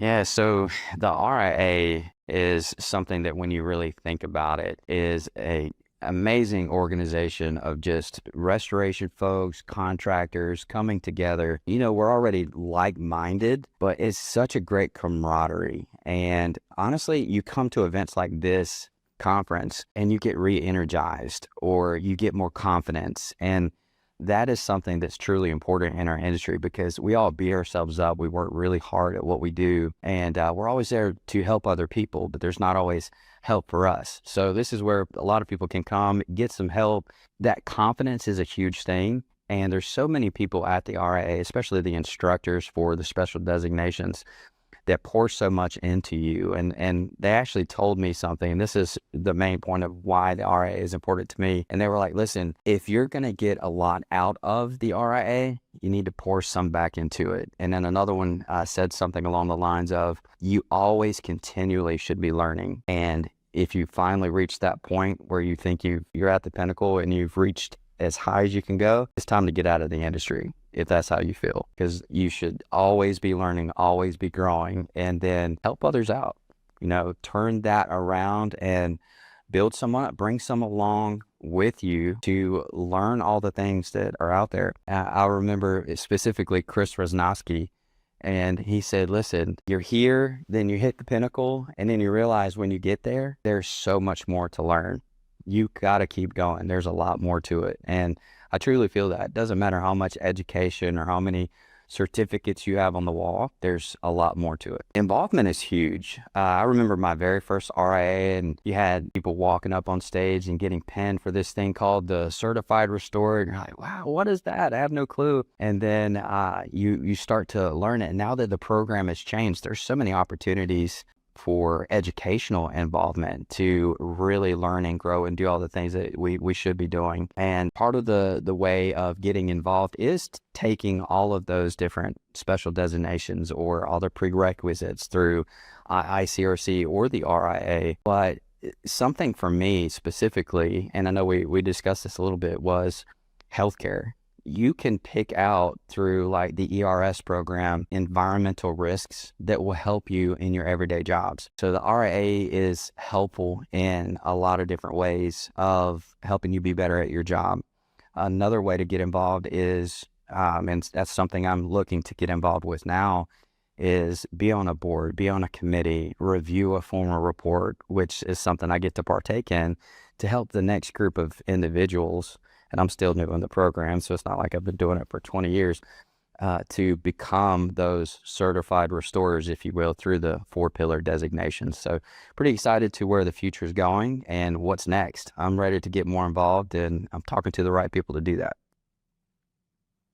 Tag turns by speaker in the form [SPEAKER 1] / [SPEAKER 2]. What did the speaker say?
[SPEAKER 1] Yeah, so the RIA is something that when you really think about it is a amazing organization of just restoration folks, contractors coming together. We're already like-minded, but it's such a great camaraderie. And honestly, you come to events like this conference and you get re-energized or you get more confidence. And that is something that's truly important in our industry because we all beat ourselves up. We work really hard at what we do, and we're always there to help other people, but there's not always help for us. So this is where a lot of people can come, get some help. That confidence is a huge thing. And there's so many people at the RIA, especially the instructors for the special designations, that pour so much into you. And they actually told me something, and this is the main point of why the RIA is important to me. And they were like, listen, if you're going to get a lot out of the RIA, you need to pour some back into it. And then another one said something along the lines of, you always continually should be learning. And if you finally reach that point where you think you're at the pinnacle and you've reached as high as you can go, it's time to get out of the industry, if that's how you feel, because you should always be learning, always be growing, and then help others out. Turn that around and build someone up, bring some along with you to learn all the things that are out there. I remember specifically Chris Rosnowski, and he said, listen, you're here, then you hit the pinnacle, and then you realize when you get there, there's so much more to learn. You got to keep going. There's a lot more to it. And I truly feel that it doesn't matter how much education or how many certificates you have on the wall, there's a lot more to it. Involvement is huge. I remember my very first RIA, and you had people walking up on stage and getting penned for this thing called the Certified Restorer. And you're like, wow, what is that? I have no clue. And then you start to learn it. And now that the program has changed, there's so many opportunities for educational involvement to really learn and grow and do all the things that we should be doing. And part of the way of getting involved is taking all of those different special designations or all the prerequisites through ICRC or the RIA. But something for me specifically, and I know we discussed this a little bit, was healthcare. You can pick out through like the ERS program, environmental risks that will help you in your everyday jobs. So the RIA is helpful in a lot of different ways of helping you be better at your job. Another way to get involved is, and that's something I'm looking to get involved with now, is be on a board, be on a committee, review a formal report, which is something I get to partake in to help the next group of individuals. And I'm still new in the program, so it's not like I've been doing it for 20 years, to become those certified restorers, if you will, through the 4-pillar designations. So pretty excited to where the future is going and what's next. I'm ready to get more involved, and I'm talking to the right people to do that.